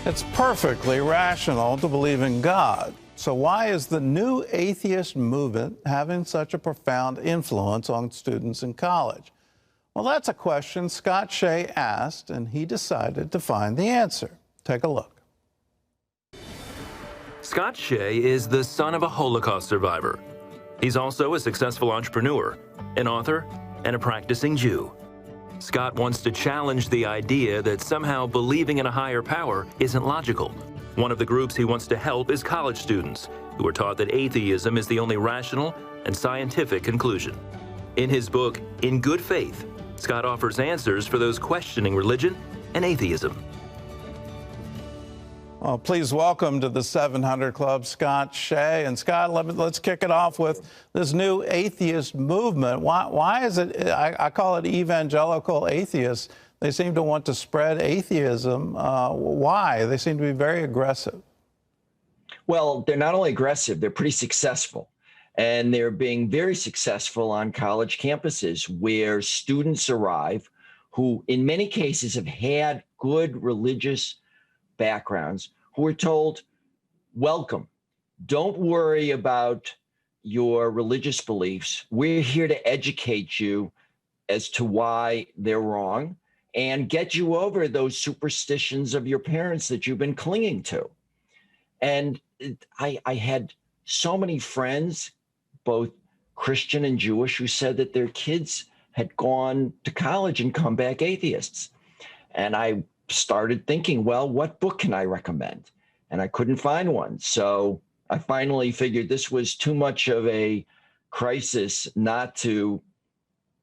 It's perfectly rational to believe in God. So why is the new atheist movement having such a profound influence on students in college? Well, that's a question Scott Shay asked, and he decided to find the answer. Take a look. Scott Shay is the son of a Holocaust survivor. He's also a successful entrepreneur, an author, and a practicing Jew. Scott wants to challenge the idea that somehow believing in a higher power isn't logical. One of the groups he wants to help is college students who are taught that atheism is the only rational and scientific conclusion. In his book, In Good Faith, Scott offers answers for those questioning religion and atheism. Well, please welcome to the 700 Club, Scott Shay. And Scott, let's kick it off with this new atheist movement. Why is it, I call it evangelical atheists. They seem to want to spread atheism. Why? They seem to be very aggressive. Well, they're not only aggressive, they're pretty successful. And they're being very successful on college campuses where students arrive who, in many cases, have had good religious backgrounds, who are told, welcome, don't worry about your religious beliefs. We're here to educate you as to why they're wrong and get you over those superstitions of your parents that you've been clinging to. And I had so many friends, both Christian and Jewish, who said that their kids had gone to college and come back atheists. And I started thinking, well, what book can I recommend? And I couldn't find one. So I finally figured this was too much of a crisis not to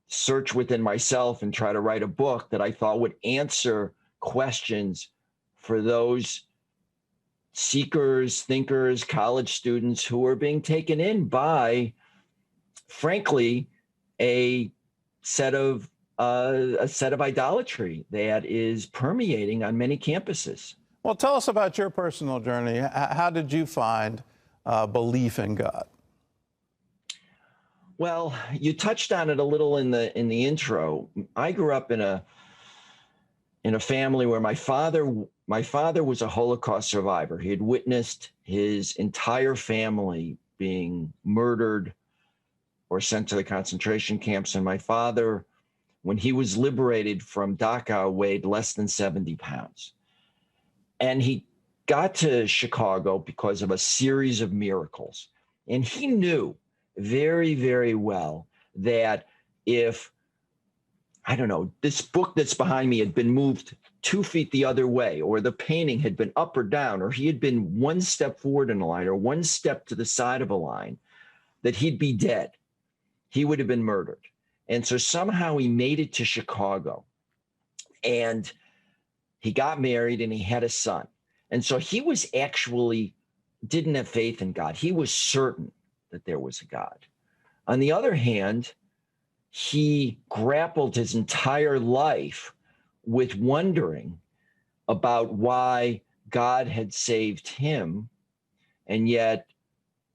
search within myself and try to write a book that I thought would answer questions for those seekers, thinkers, college students who are being taken in by, frankly, a set of idolatry that is permeating on many campuses. Well, tell us about your personal journey. How did you find belief in God? Well, you touched on it a little in the intro. I grew up in a family where my father was a Holocaust survivor. He had witnessed his entire family being murdered or sent to the concentration camps, and my father, when he was liberated from Dachau, weighed less than 70 pounds. And he got to Chicago because of a series of miracles. And he knew very, very well that if, I don't know, this book that's behind me had been moved 2 feet the other way, or the painting had been up or down, or he had been one step forward in a line or one step to the side of a line, that he'd be dead. He would have been murdered. And so somehow he made it to Chicago, and he got married and he had a son. And so he was actually didn't have faith in God. He was certain that there was a God. On the other hand, he grappled his entire life with wondering about why God had saved him, and yet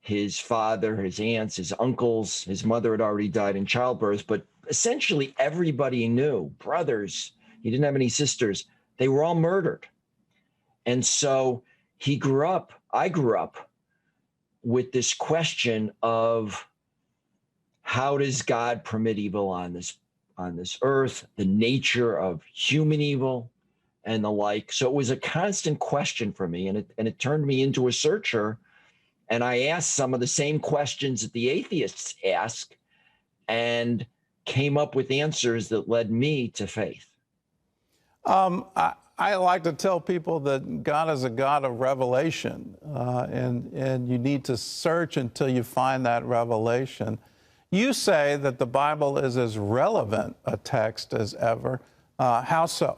his father, his aunts, his uncles, his mother had already died in childbirth, but essentially everybody knew, brothers, he didn't have any sisters, they were all murdered. And so I grew up with this question of, how does God permit evil on this earth, the nature of human evil and the like. So it was a constant question for me, and it turned me into a searcher. And I asked some of the same questions that the atheists ask, and came up with answers that led me to faith. I like to tell people that God is a God of revelation, and you need to search until you find that revelation. You say that the Bible is as relevant a text as ever. How so?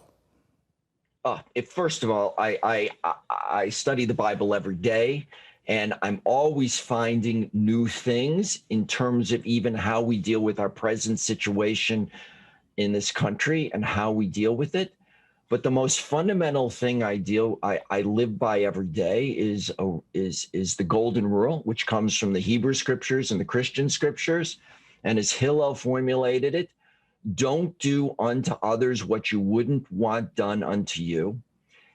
First of all, I study the Bible every day, and I'm always finding new things in terms of even how we deal with our present situation in this country and how we deal with it. But the most fundamental thing I live by every day is the golden rule, which comes from the Hebrew scriptures and the Christian scriptures. And as Hillel formulated it, don't do unto others what you wouldn't want done unto you.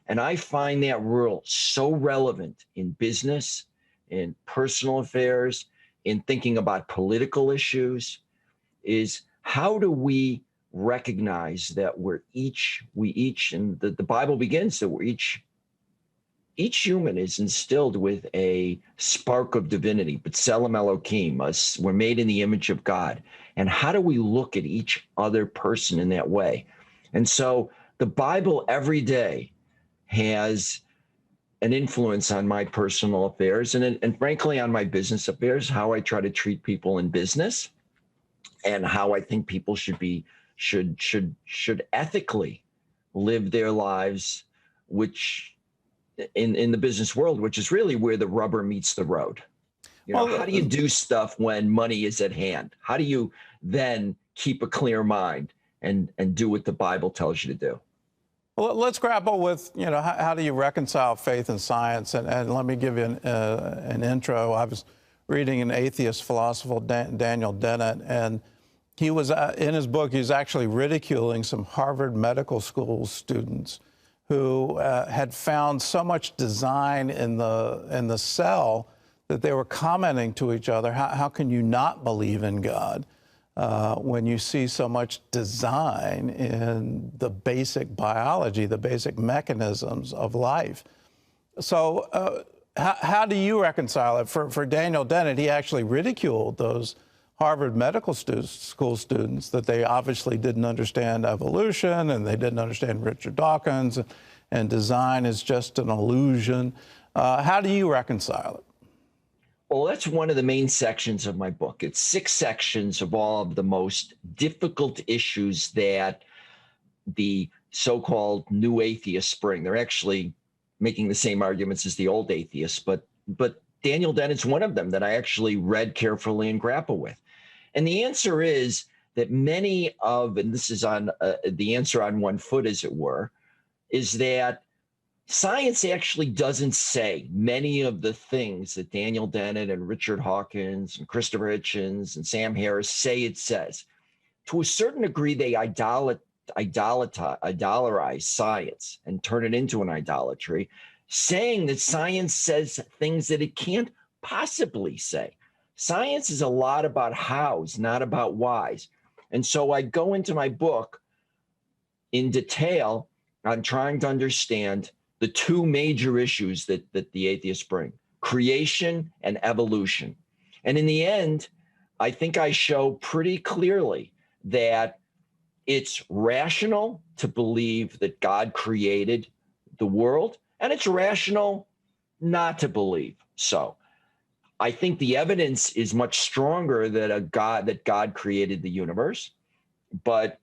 And I find that rule so relevant in business, in personal affairs, in thinking about political issues, is how do we recognize that we each, and the Bible begins that each human is instilled with a spark of divinity, B'Tselem Elohim, us, we're made in the image of God. And how do we look at each other person in that way? And so the Bible every day has an influence on my personal affairs and frankly on my business affairs, how I try to treat people in business and how I think people should ethically live their lives, which in the business world, which is really where the rubber meets the road. You know, how do you do stuff when money is at hand? How do you then keep a clear mind and do what the Bible tells you to do? Well, let's grapple with, you know, how do you reconcile faith and science? And let me give you an intro. I was reading an atheist philosopher, Daniel Dennett, and he was, in his book, he was actually ridiculing some Harvard Medical School students who had found so much design in the cell that they were commenting to each other, how can you not believe in God when you see so much design in the basic biology, the basic mechanisms of life? So how do you reconcile it? For Daniel Dennett, he actually ridiculed those Harvard Medical School students that they obviously didn't understand evolution and they didn't understand Richard Dawkins, and design is just an illusion. How do you reconcile it? Well, that's one of the main sections of my book. It's 6 sections of all of the most difficult issues that the so-called new atheists bring. They're actually making the same arguments as the old atheists, but Daniel Dennett's one of them that I actually read carefully and grapple with. And the answer is that many of, and this is on the answer on one foot, as it were, is that science actually doesn't say many of the things that Daniel Dennett and Richard Dawkins and Christopher Hitchens and Sam Harris say it says. To a certain degree, they idolarize science and turn it into an idolatry, saying that science says things that it can't possibly say. Science is a lot about hows, not about whys. And so I go into my book in detail on trying to understand the 2 major issues that the atheists bring, creation and evolution. And in the end, I think I show pretty clearly that it's rational to believe that God created the world, and it's rational not to believe so. I think the evidence is much stronger that God created the universe, but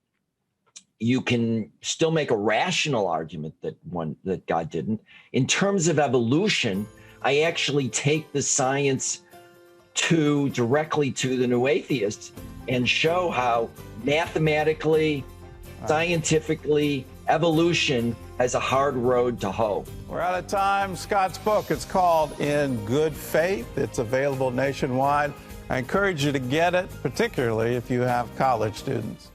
you can still make a rational argument that God didn't. In terms of evolution, I actually take the science directly to the new atheists and show how mathematically, scientifically, evolution has a hard road to hoe. We're out of time. Scott's book, it's called In Good Faith. It's available nationwide. I encourage you to get it, particularly if you have college students.